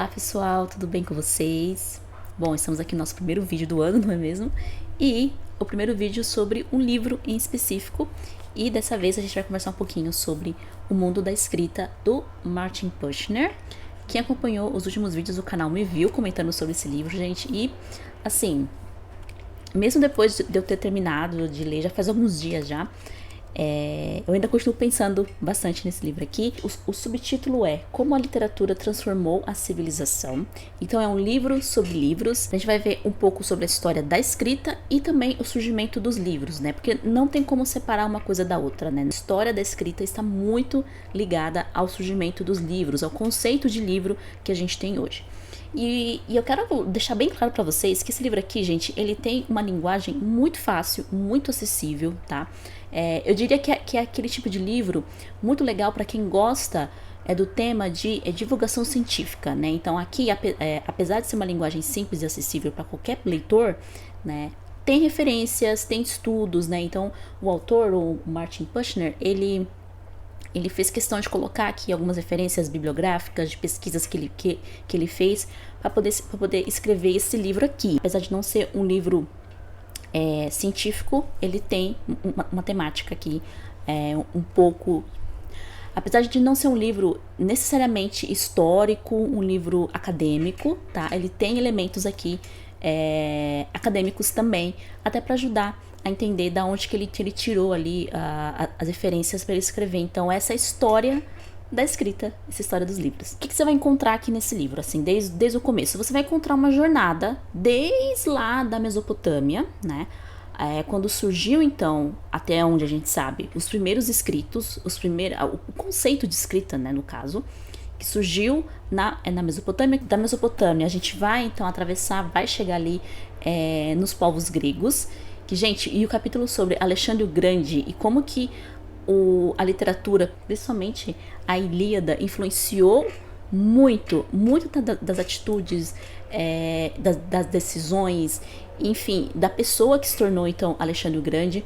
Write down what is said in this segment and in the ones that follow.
Olá pessoal, tudo bem com vocês? Bom, estamos aqui no nosso primeiro vídeo do ano, não é mesmo? E o primeiro vídeo sobre um livro em específico. E dessa vez a gente vai conversar um pouquinho sobre o mundo da escrita do Martin Kushner. Quem acompanhou os últimos vídeos do canal me viu comentando sobre esse livro, gente. E, assim, mesmo depois de eu ter terminado de ler, já faz alguns dias já, eu ainda continuo pensando bastante nesse livro aqui. O subtítulo é Como a Literatura Transformou a Civilização. Então é um livro sobre livros. A gente vai ver um pouco sobre a história da escrita e também o surgimento dos livros, né? Porque não tem como separar uma coisa da outra, né? A história da escrita está muito ligada ao surgimento dos livros, ao conceito de livro que a gente tem hoje. E eu quero deixar bem claro para vocês que esse livro aqui, gente, ele tem uma linguagem muito fácil, muito acessível, tá? Eu diria que é aquele tipo de livro muito legal para quem gosta do tema de divulgação científica, né? Então aqui, apesar de ser uma linguagem simples e acessível para qualquer leitor, né? Tem referências, tem estudos, né? Então o autor, o Martin Kushner, ele fez questão de colocar aqui algumas referências bibliográficas de pesquisas que ele fez para poder escrever esse livro aqui. Apesar de não ser um livro científico, ele tem uma temática aqui um pouco... Apesar de não ser um livro necessariamente histórico, um livro acadêmico, tá? Ele tem elementos aqui acadêmicos também, até para ajudar a entender da onde que ele tirou ali as referências para ele escrever. Então, essa é a história da escrita, essa história dos livros. O que você vai encontrar aqui nesse livro, assim, desde o começo? Você vai encontrar uma jornada desde lá da Mesopotâmia, né? Quando surgiu, então, até onde a gente sabe, os primeiros escritos, o conceito de escrita, né, no caso, que surgiu na Mesopotâmia. Da Mesopotâmia, a gente vai, então, atravessar, vai chegar ali nos povos gregos. Que, gente, e o capítulo sobre Alexandre o Grande e como que a literatura, principalmente a Ilíada, influenciou muito das atitudes, das decisões, enfim, da pessoa que se tornou, então, Alexandre o Grande.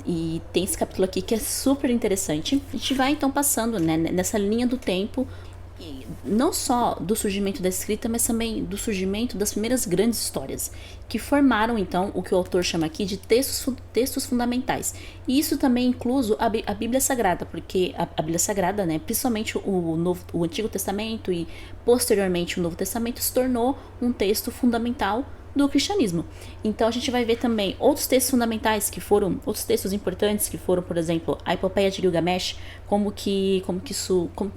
E tem esse capítulo aqui que é super interessante. A gente vai, então, passando, né, nessa linha do tempo, não só do surgimento da escrita, mas também do surgimento das primeiras grandes histórias, que formaram, então, o que o autor chama aqui de textos fundamentais. E isso também incluso a Bíblia Sagrada, porque a Bíblia Sagrada, né, principalmente o Antigo Testamento e, posteriormente, o Novo Testamento, se tornou um texto fundamental do cristianismo. Então a gente vai ver também outros textos fundamentais outros textos importantes que foram, por exemplo, a epopeia de Gilgamesh, como que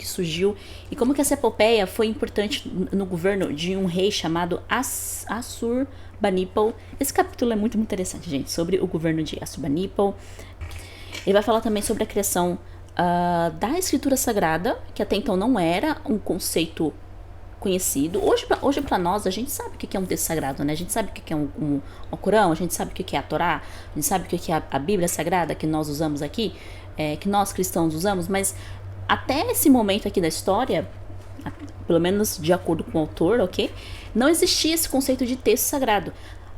surgiu e como que essa epopeia foi importante no governo de um rei chamado Assurbanipal. Esse capítulo é muito interessante, gente, sobre o governo de Assurbanipal. Ele vai falar também sobre a criação da escritura sagrada, que até então não era um conceito conhecido. Hoje para nós, a gente sabe o que é um texto sagrado, né? A gente sabe o que é o Corão, a gente sabe o que é a Torá, a gente sabe o que é a Bíblia Sagrada que nós usamos aqui, que nós cristãos usamos, mas até esse momento aqui da história, pelo menos de acordo com o autor, ok? Não existia esse conceito de texto sagrado.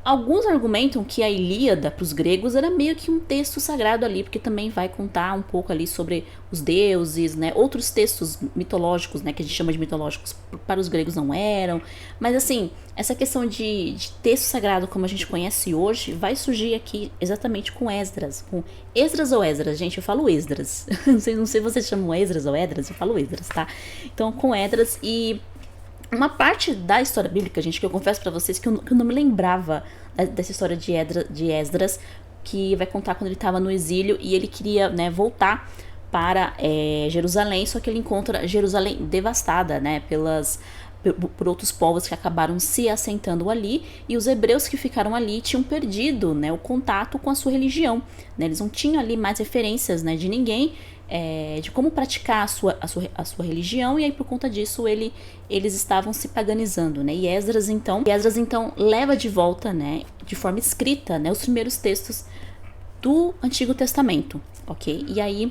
Alguns argumentam que a Ilíada, para os gregos, era meio que um texto sagrado ali, porque também vai contar um pouco ali sobre os deuses, né? Outros textos mitológicos, né, que a gente chama de mitológicos, para os gregos não eram. Mas, assim, essa questão de texto sagrado, como a gente conhece hoje, vai surgir aqui exatamente com Esdras. Com Esdras ou Esdras? Gente, eu falo Esdras. Não sei se vocês chamam Esdras ou Esdras, eu falo Esdras, tá? Então, com Esdras e... uma parte da história bíblica, gente, que eu confesso pra vocês que eu não me lembrava dessa história de Esdras, que vai contar quando ele estava no exílio e ele queria, né, voltar para Jerusalém, só que ele encontra Jerusalém devastada, né, por outros povos que acabaram se assentando ali, e os hebreus que ficaram ali tinham perdido, né, o contato com a sua religião, né, eles não tinham ali mais referências, né, de ninguém, de como praticar a sua religião, e aí por conta disso eles estavam se paganizando, né? E Esdras então leva de volta, né, de forma escrita, né, os primeiros textos do Antigo Testamento, ok? E aí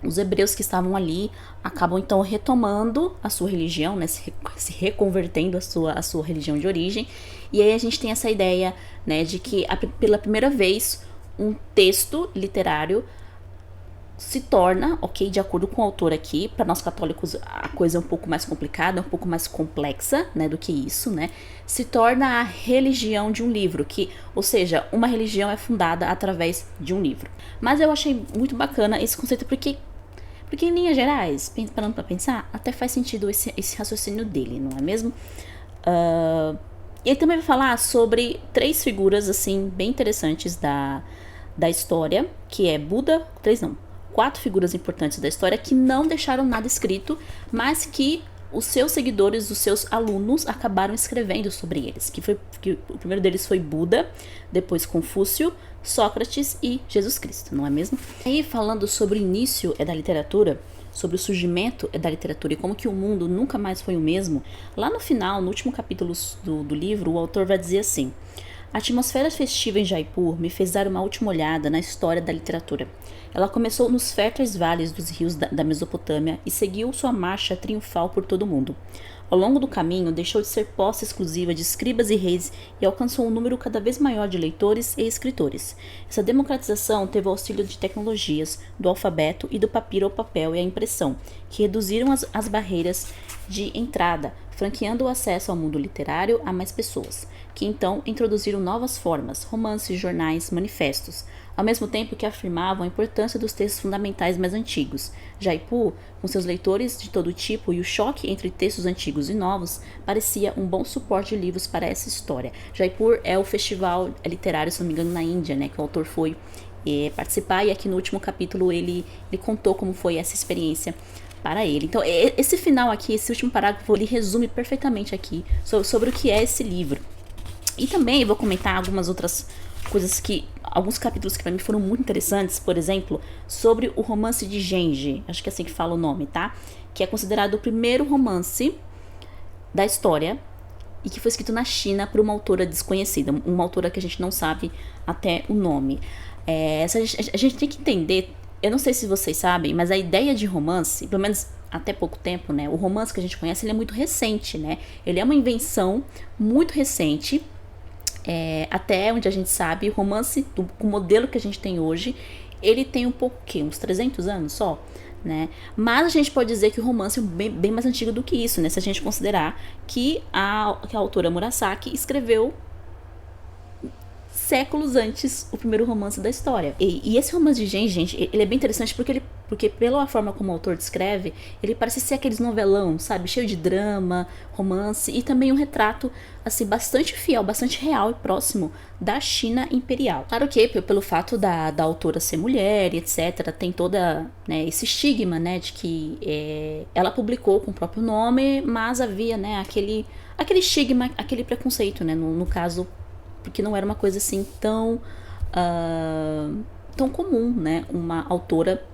os hebreus que estavam ali acabam então retomando a sua religião, né, se reconvertendo a sua religião de origem. E aí a gente tem essa ideia, né, de que pela primeira vez um texto literário se torna, ok, de acordo com o autor aqui, para nós católicos a coisa é um pouco mais complicada, um pouco mais complexa, né, do que isso, né, se torna a religião de um livro, ou seja, uma religião é fundada através de um livro. Mas eu achei muito bacana esse conceito porque em linhas gerais, parando para pensar, até faz sentido esse raciocínio dele, não é mesmo? E ele também vai falar sobre 3 figuras, assim, bem interessantes da história, que é Buda, 4 figuras importantes da história que não deixaram nada escrito, mas que os seus seguidores, os seus alunos, acabaram escrevendo sobre eles. Que o primeiro deles foi Buda, depois Confúcio, Sócrates e Jesus Cristo, não é mesmo? Aí, falando sobre o início da literatura, sobre o surgimento da literatura e como que o mundo nunca mais foi o mesmo, lá no final, no último capítulo do livro, o autor vai dizer assim: a atmosfera festiva em Jaipur me fez dar uma última olhada na história da literatura. Ela começou nos férteis vales dos rios da Mesopotâmia e seguiu sua marcha triunfal por todo o mundo. Ao longo do caminho, deixou de ser posse exclusiva de escribas e reis e alcançou um número cada vez maior de leitores e escritores. Essa democratização teve o auxílio de tecnologias, do alfabeto e do papiro ao papel e à impressão, que reduziram as barreiras de entrada, franqueando o acesso ao mundo literário a mais pessoas, que então introduziram novas formas, romances, jornais, manifestos, ao mesmo tempo que afirmavam a importância dos textos fundamentais mais antigos. Jaipur, com seus leitores de todo tipo e o choque entre textos antigos e novos, parecia um bom suporte de livros para essa história. Jaipur é o festival literário, se não me engano, na Índia, né, que o autor foi participar, e aqui no último capítulo ele contou como foi essa experiência para ele. Então, esse final aqui, esse último parágrafo, ele resume perfeitamente aqui sobre o que é esse livro. E também vou comentar algumas outras coisas alguns capítulos que para mim foram muito interessantes, por exemplo, sobre o romance de Genji, acho que é assim que fala o nome, tá? Que é considerado o primeiro romance da história e que foi escrito na China por uma autora desconhecida, uma autora que a gente não sabe até o nome. A gente tem que entender, eu não sei se vocês sabem, mas a ideia de romance, pelo menos até pouco tempo, né? O romance que a gente conhece, ele é muito recente, né? Ele é uma invenção muito recente. Até onde a gente sabe, o romance, o modelo que a gente tem hoje, ele tem um pouco, uns 300 anos só, né? Mas a gente pode dizer que o romance é bem mais antigo do que isso, né? Se a gente considerar que a autora Murasaki escreveu séculos antes o primeiro romance da história. E esse romance de gente, ele é bem interessante porque pela forma como o autor descreve, ele parece ser aqueles novelão, sabe? Cheio de drama, romance e também um retrato, assim, bastante fiel, bastante real e próximo da China imperial. Claro que pelo fato da autora ser mulher e etc, tem toda, né, esse estigma, né, de que ela publicou com o próprio nome, mas havia, né, aquele estigma, aquele preconceito, né, no caso, porque não era uma coisa assim tão comum, né, uma autora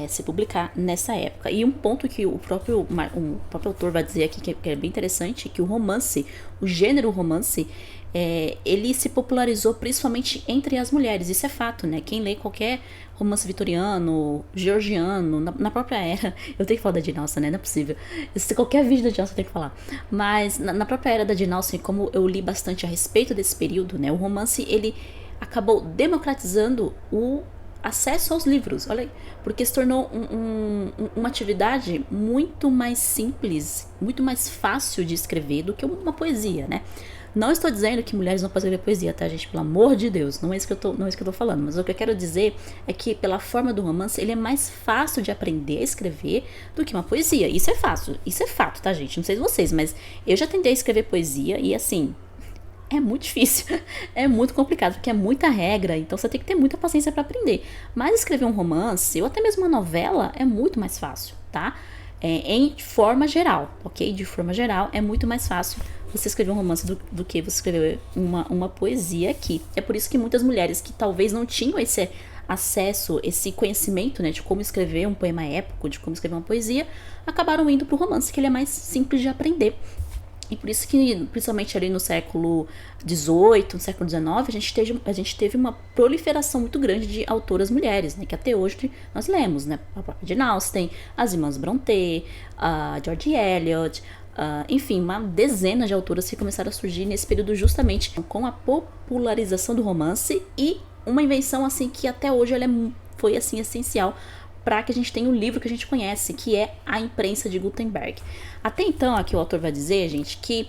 se publicar nessa época. E um ponto que o próprio autor vai dizer aqui, que é bem interessante, que o romance, o gênero romance, ele se popularizou principalmente entre as mulheres. Isso é fato, né? Quem lê qualquer romance vitoriano, georgiano, na própria era, eu tenho que falar da Jane Austen, né? Não é possível. Qualquer vídeo da Jane Austen eu tenho que falar. Mas na própria era da Jane Austen, como eu li bastante a respeito desse período, né? O romance, ele acabou democratizando o acesso aos livros, olha aí, porque se tornou uma atividade muito mais simples, muito mais fácil de escrever do que uma poesia, né? Não estou dizendo que mulheres não podem escrever poesia, tá, gente? Pelo amor de Deus, não é isso que eu tô falando. Mas o que eu quero dizer é que, pela forma do romance, ele é mais fácil de aprender a escrever do que uma poesia. Isso é fácil, isso é fato, tá, gente? Não sei de vocês, mas eu já tentei escrever poesia e, assim, é muito difícil, é muito complicado, porque é muita regra, então você tem que ter muita paciência para aprender. Mas escrever um romance, ou até mesmo uma novela, é muito mais fácil, tá? Em forma geral, ok? De forma geral, é muito mais fácil você escrever um romance do que você escrever uma poesia aqui. É por isso que muitas mulheres que talvez não tinham esse acesso, esse conhecimento, né, de como escrever um poema épico, de como escrever uma poesia, acabaram indo pro romance, que ele é mais simples de aprender. E por isso que, principalmente ali no século XVIII, no século XIX, a gente teve uma proliferação muito grande de autoras mulheres, né? Que até hoje nós lemos, né? A própria Jane Austen, as irmãs Brontë, a George Eliot, enfim, uma dezena de autoras que começaram a surgir nesse período justamente com a popularização do romance e uma invenção assim que até hoje ela foi assim essencial para que a gente tenha o livro que a gente conhece, que é A Imprensa de Gutenberg. Até então, aqui o autor vai dizer, gente, que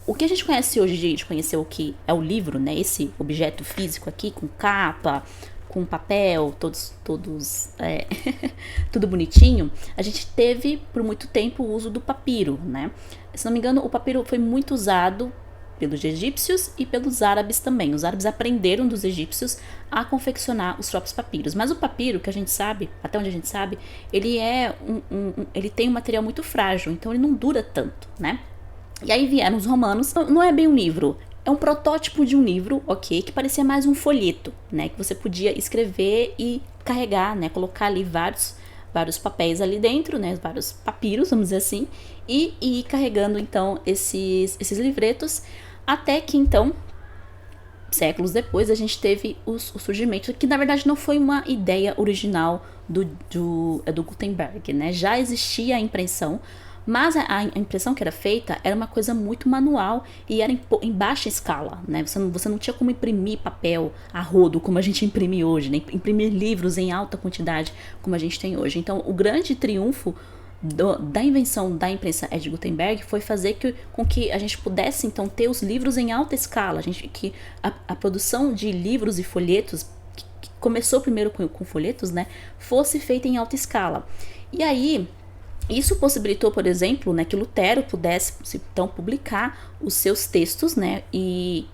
o que a gente conhece hoje, de conhecer o que é o livro, né, esse objeto físico aqui, com capa, com papel, todos tudo bonitinho, a gente teve por muito tempo o uso do papiro, né? Se não me engano, o papiro foi muito usado pelos egípcios e pelos árabes também. Os árabes aprenderam dos egípcios a confeccionar os próprios papiros. Mas o papiro, que a gente sabe, até onde a gente sabe, ele ele tem um material muito frágil, então ele não dura tanto, né? E aí vieram os romanos. Não é bem um livro, é um protótipo de um livro, ok, que parecia mais um folheto, né, que você podia escrever e carregar, né, colocar ali vários papéis ali dentro, né, vários papiros, vamos dizer assim, e ir carregando então esses livretos, até que então, séculos depois, a gente teve o surgimento, que na verdade não foi uma ideia original do Gutenberg, né, já existia a impressão, mas a impressão que era feita era uma coisa muito manual e era em baixa escala, né? Você não tinha como imprimir papel a rodo, como a gente imprime hoje, né? Imprimir livros em alta quantidade, como a gente tem hoje. Então, o grande triunfo da invenção da imprensa de Gutenberg foi fazer com que a gente pudesse, então, ter os livros em alta escala. Que a produção de livros e folhetos, que começou primeiro com folhetos, né? Fosse feita em alta escala. E aí, isso possibilitou, por exemplo, né, que Lutero pudesse então publicar os seus textos, né, e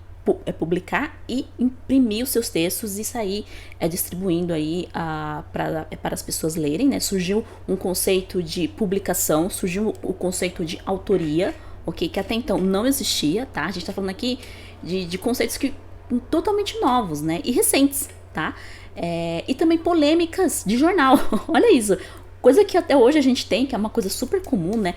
publicar e imprimir os seus textos e sair distribuindo aí para as pessoas lerem, né? Surgiu um conceito de publicação, surgiu o conceito de autoria, ok, que até então não existia, tá? A gente está falando aqui de conceitos totalmente novos, né, e recentes, tá? E também polêmicas de jornal. Olha isso. Coisa que até hoje a gente tem, que é uma coisa super comum, né?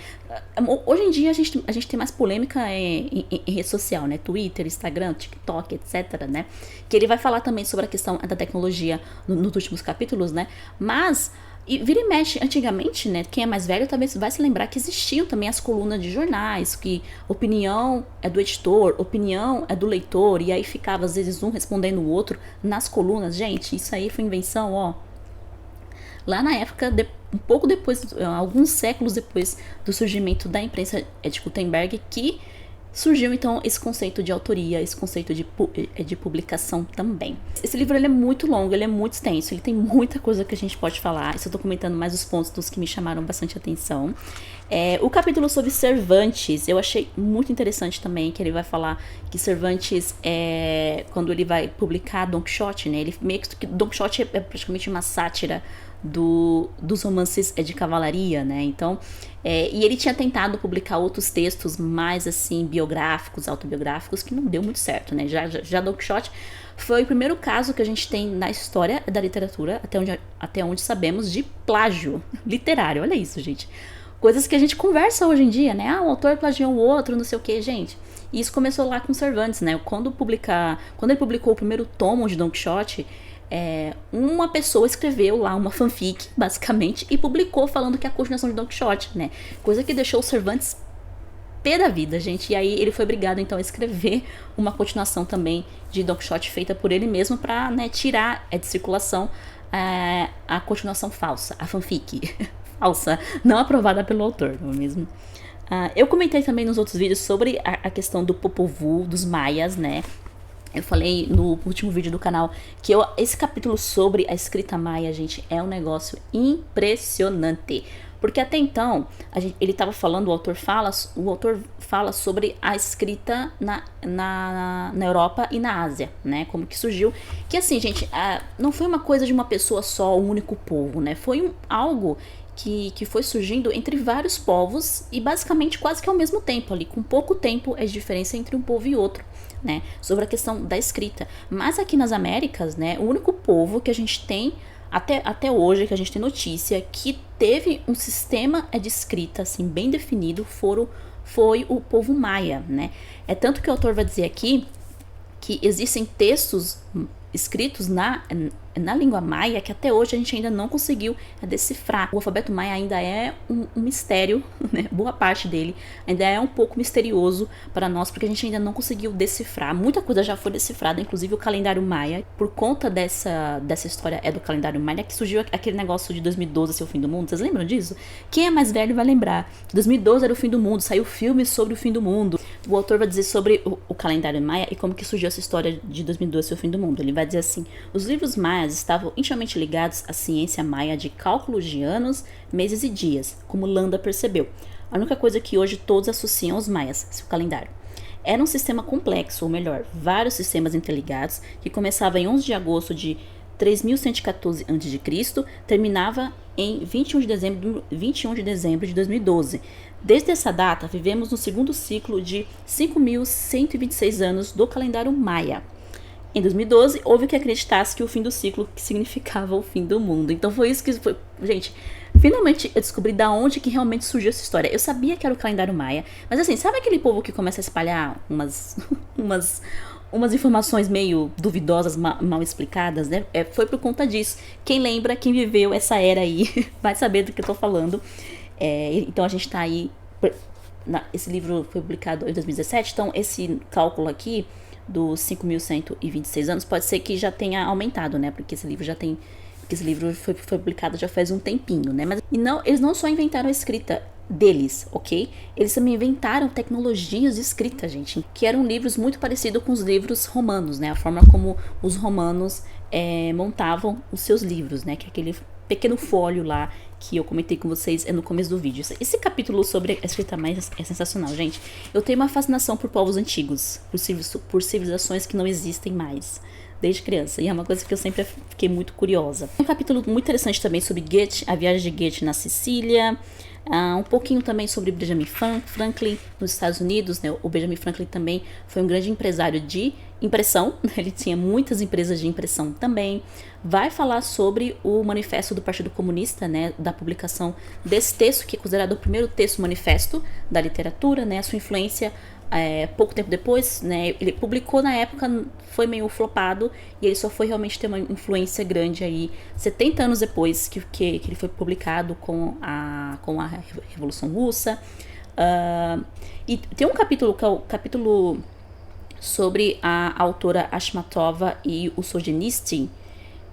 Hoje em dia a gente tem mais polêmica em rede social, né? Twitter, Instagram, TikTok, etc, né? Que ele vai falar também sobre a questão da tecnologia nos últimos capítulos, né? Mas, vira e mexe, antigamente, né? Quem é mais velho talvez vai se lembrar que existiam também as colunas de jornais, que opinião é do editor, opinião é do leitor, e aí ficava às vezes um respondendo o outro nas colunas. Gente, isso aí foi invenção, ó. Lá na época, um pouco depois, alguns séculos depois do surgimento da imprensa de Gutenberg, que surgiu então esse conceito de autoria, esse conceito de publicação também. Esse livro ele é muito longo, ele é muito extenso, ele tem muita coisa que a gente pode falar. Eu estou comentando mais os pontos que me chamaram bastante atenção. O capítulo sobre Cervantes, eu achei muito interessante também, que ele vai falar que Cervantes, quando ele vai publicar Don Quixote, né, ele meio que Don Quixote é praticamente uma sátira dos romances de cavalaria, né? Então, e ele tinha tentado publicar outros textos mais assim biográficos, autobiográficos, que não deu muito certo, né? Já Don Quixote foi o primeiro caso que a gente tem na história da literatura, até onde sabemos, de plágio literário. Olha isso, gente. Coisas que a gente conversa hoje em dia, né? O autor plagiou o outro, não sei o que, gente. E isso começou lá com Cervantes, né? Quando ele publicou o primeiro tomo de Don Quixote, uma pessoa escreveu lá uma fanfic, basicamente, e publicou falando que é a continuação de Don Quixote, né? Coisa que deixou o Cervantes pé da vida, gente. E aí ele foi obrigado, então, a escrever uma continuação também de Don Quixote feita por ele mesmo pra, né, tirar de circulação a continuação falsa, a fanfic falsa, não aprovada pelo autor, não é mesmo? Eu comentei também nos outros vídeos sobre a questão do Popol Vuh, dos maias, né? Eu falei no último vídeo do canal que esse capítulo sobre a escrita maia, gente, é um negócio impressionante. Porque até então, ele estava falando, o autor fala sobre a escrita na Europa e na Ásia, né? Como que surgiu. Que assim, gente, não foi uma coisa de uma pessoa só, um único povo, né? Foi algo que foi surgindo entre vários povos e basicamente quase que ao mesmo tempo ali, com pouco tempo de diferença entre um povo e outro, né, sobre a questão da escrita. Mas aqui nas Américas, né, o único povo que a gente tem até hoje, que a gente tem notícia, que teve um sistema de escrita assim bem definido, foi o povo maia, né. É tanto que o autor vai dizer aqui que existem textos escritos na língua maia que até hoje a gente ainda não conseguiu decifrar. O alfabeto maia ainda é um mistério, né? Boa parte dele ainda é um pouco misterioso para nós, porque a gente ainda não conseguiu decifrar. Muita coisa já foi decifrada, inclusive o calendário maia. Por conta dessa história do calendário maia que surgiu aquele negócio de 2012 ser o fim do mundo. Vocês lembram disso? Quem é mais velho vai lembrar que 2012 era o fim do mundo, saiu filme sobre o fim do mundo. O autor vai dizer sobre o calendário maia e como que surgiu essa história de 2012 ser o fim do mundo. Ele vai dizer assim: os livros maias estavam intimamente ligados à ciência maia de cálculos de anos, meses e dias, como Landa percebeu. A única coisa que hoje todos associam aos maias, seu calendário. Era um sistema complexo, ou melhor, vários sistemas interligados, que começava em 11 de agosto de 3114 a.C., terminava em 21 de dezembro de 2012. Desde essa data, vivemos no segundo ciclo de 5.126 anos do calendário maia. Em 2012, houve que acreditasse que o fim do ciclo significava o fim do mundo. Então foi isso que foi... Gente, finalmente eu descobri da onde que realmente surgiu essa história. Eu sabia que era o calendário maia, mas assim, sabe aquele povo que começa a espalhar umas informações meio duvidosas, mal explicadas, né? Foi por conta disso. Quem lembra, quem viveu essa era aí, vai saber do que eu tô falando. Então a gente tá aí... Esse livro foi publicado em 2017, então esse cálculo aqui dos 5.126 anos pode ser que já tenha aumentado, né? Porque esse livro foi publicado já faz um tempinho, né? Mas eles não só inventaram a escrita deles, ok? Eles também inventaram tecnologias de escrita, gente, que eram livros muito parecidos com os livros romanos, né? A forma como os romanos montavam os seus livros, né? Que é aquele pequeno folho lá que eu comentei com vocês no começo do vídeo. Esse capítulo sobre a escrita maia é sensacional, gente. Eu tenho uma fascinação por povos antigos, por civilizações que não existem mais, desde criança. E é uma coisa que eu sempre fiquei muito curiosa. Um capítulo muito interessante também sobre Goethe, a viagem de Goethe na Sicília. Um pouquinho também sobre Benjamin Franklin nos Estados Unidos, né? O Benjamin Franklin também foi um grande empresário de impressão, ele tinha muitas empresas de impressão também. Vai falar sobre o manifesto do Partido Comunista, né? Da publicação desse texto, que é considerado o primeiro texto manifesto da literatura, né? A sua influência pouco tempo depois, né? Ele publicou na época, foi meio flopado, e ele só foi realmente ter uma influência grande aí 70 anos depois que ele foi publicado com a Revolução Russa. E tem um capítulo que é o capítulo sobre a autora Achmatova e o Solzhenitsyn,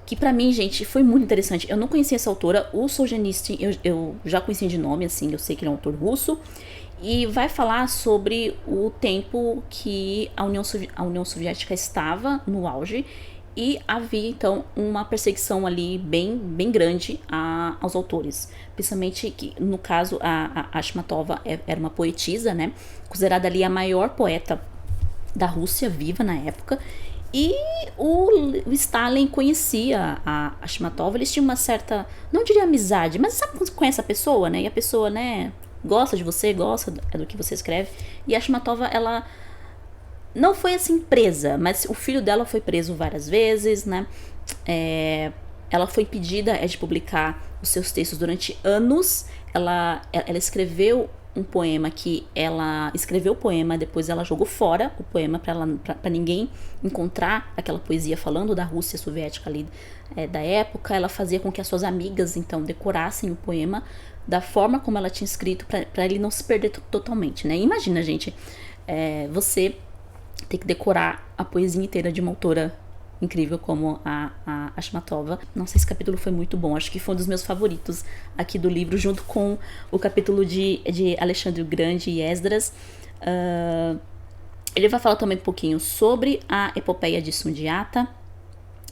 que pra mim, gente, foi muito interessante. Eu não conhecia essa autora. O Solzhenitsyn eu já conheci de nome, assim, eu sei que ele é um autor russo. E vai falar sobre o tempo que a União Soviética estava no auge e havia, então, uma perseguição ali bem grande aos autores. Principalmente que, no caso, a Achmatova era uma poetisa, né? Considerada ali a maior poeta da Rússia viva na época. E o Stalin conhecia a Achmatova. Eles tinham uma certa, não diria amizade, mas sabe quando você conhece a pessoa, né? E a pessoa, né, gosta de você, gosta do que você escreve. E a Achmatova, ela não foi assim presa, mas o filho dela foi preso várias vezes, né? Ela foi impedida de publicar os seus textos durante anos. Ela escreveu um poema que ela escreveu o poema, depois ela jogou fora o poema para ninguém encontrar aquela poesia falando da Rússia soviética ali da época. Ela fazia com que as suas amigas então decorassem o poema da forma como ela tinha escrito para ele não se perder totalmente, né? Imagina, gente, você ter que decorar a poesia inteira de uma autora incrível como a Achmatova. Nossa, esse capítulo foi muito bom. Acho que foi um dos meus favoritos aqui do livro, junto com o capítulo de Alexandre o Grande e Esdras. Ele vai falar também um pouquinho sobre a epopeia de Sundiata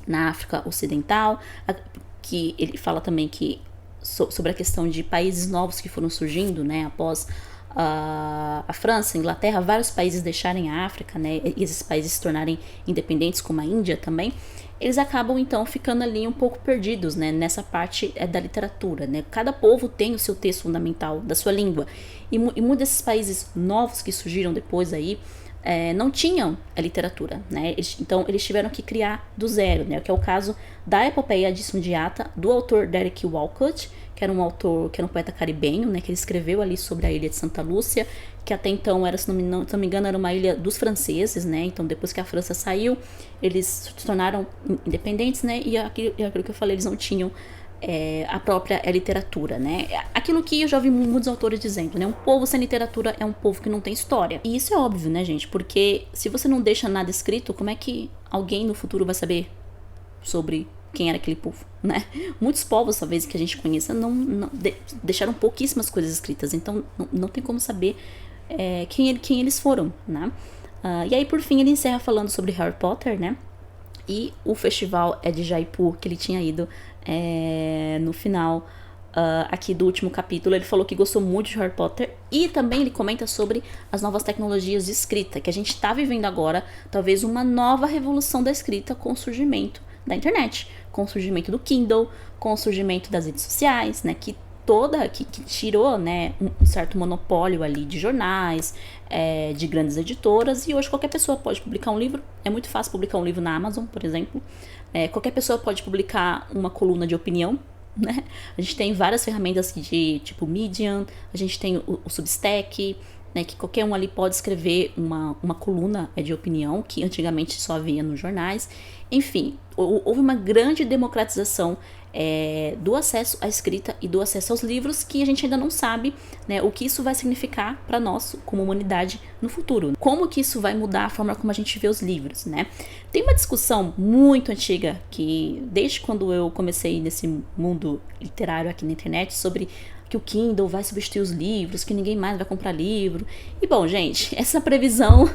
na África Ocidental, que ele fala também que sobre a questão de países novos que foram surgindo, né, após a França, a Inglaterra, vários países deixarem a África, né, e esses países se tornarem independentes, como a Índia também. Eles acabam então ficando ali um pouco perdidos, né, nessa parte da literatura, né. Cada povo tem o seu texto fundamental da sua língua, e muitos desses países novos que surgiram depois aí, não tinham a literatura, né? Então eles tiveram que criar do zero, né? Que é o caso da epopeia de Sundiata, do autor Derek Walcott, que era um poeta caribenho, né? Que ele escreveu ali sobre a ilha de Santa Lúcia, que até então era, se não me engano, era uma ilha dos franceses, né? Então depois que a França saiu, eles se tornaram independentes, né? E aquilo que eu falei, eles não tinham a própria literatura, né? Aquilo que eu já ouvi muitos autores dizendo, né? Um povo sem literatura é um povo que não tem história. E isso é óbvio, né, gente? Porque se você não deixa nada escrito, como é que alguém no futuro vai saber sobre quem era aquele povo, né? Muitos povos, talvez, que a gente conheça, deixaram pouquíssimas coisas escritas. Então, não tem como saber quem eles foram, né? E aí, por fim, ele encerra falando sobre Harry Potter, né? E o festival de Jaipur, que ele tinha ido no final aqui do último capítulo. Ele falou que gostou muito de Harry Potter. E também ele comenta sobre as novas tecnologias de escrita, que a gente está vivendo agora, talvez uma nova revolução da escrita com o surgimento da internet, com o surgimento do Kindle, com o surgimento das redes sociais, né, que tirou, né, um certo monopólio ali de jornais, de grandes editoras, e hoje qualquer pessoa pode publicar um livro. É muito fácil publicar um livro na Amazon, por exemplo. Qualquer pessoa pode publicar uma coluna de opinião, né? A gente tem várias ferramentas de tipo Medium, a gente tem o Substack, né, que qualquer um ali pode escrever uma coluna de opinião, que antigamente só havia nos jornais. Enfim, houve uma grande democratização do acesso à escrita e do acesso aos livros, que a gente ainda não sabe, né, o que isso vai significar para nós como humanidade no futuro. Como que isso vai mudar a forma como a gente vê os livros, né? Tem uma discussão muito antiga, que desde quando eu comecei nesse mundo literário aqui na internet, sobre que o Kindle vai substituir os livros, que ninguém mais vai comprar livro. E bom, gente, essa previsão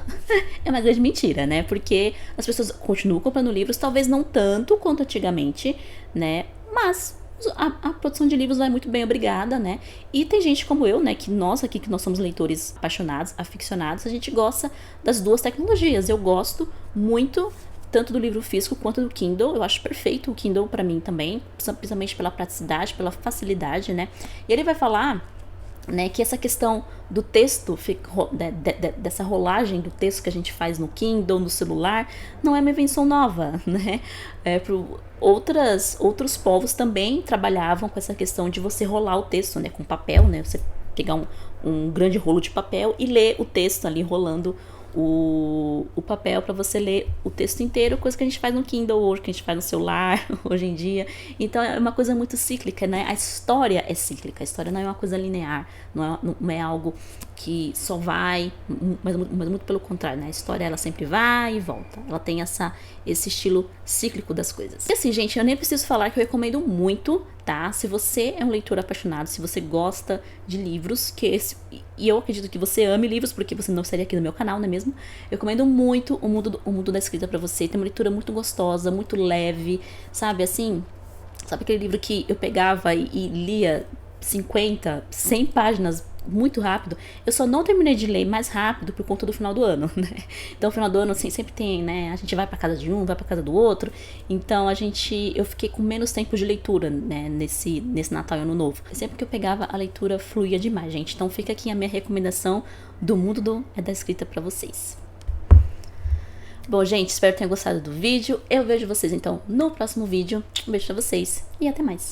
é uma grande mentira, né? Porque as pessoas continuam comprando livros, talvez não tanto quanto antigamente, né? Mas a produção de livros vai muito bem, obrigada, né? E tem gente como eu, né? Que nós aqui, que nós somos leitores apaixonados, aficionados, a gente gosta das duas tecnologias. Eu gosto muito tanto do livro físico quanto do Kindle. Eu acho perfeito o Kindle para mim também, principalmente pela praticidade, pela facilidade, né? E ele vai falar, né, que essa questão do texto, dessa rolagem do texto que a gente faz no Kindle, no celular, não é uma invenção nova, né? Outros povos também trabalhavam com essa questão de você rolar o texto, né, com papel, né? Você pegar um grande rolo de papel e ler o texto ali rolando o papel para você ler o texto inteiro, coisa que a gente faz no Kindle hoje, que a gente faz no celular hoje em dia. Então é uma coisa muito cíclica, né? A história é cíclica, a história não é uma coisa linear, não é algo que só vai, mas muito pelo contrário, né? A história, ela sempre vai e volta, ela tem esse estilo cíclico das coisas. E assim, gente, eu nem preciso falar que eu recomendo muito, tá? Se você é um leitor apaixonado, se você gosta de livros, e eu acredito que você ame livros, porque você não estaria aqui no meu canal, não é mesmo? Eu recomendo muito o mundo da escrita pra você. Tem uma leitura muito gostosa, muito leve, sabe? Assim, sabe aquele livro que eu pegava e lia 50, 100 páginas muito rápido? Eu só não terminei de ler mais rápido por conta do final do ano, né? Então, no final do ano, assim, sempre tem, né? A gente vai pra casa de um, vai pra casa do outro. Então, eu fiquei com menos tempo de leitura, né? Nesse Natal e Ano Novo. Sempre que eu pegava, a leitura fluía demais, gente. Então, fica aqui a minha recomendação do mundo da escrita pra vocês. Bom, gente, espero que tenham gostado do vídeo. Eu vejo vocês, então, no próximo vídeo. Um beijo pra vocês e até mais.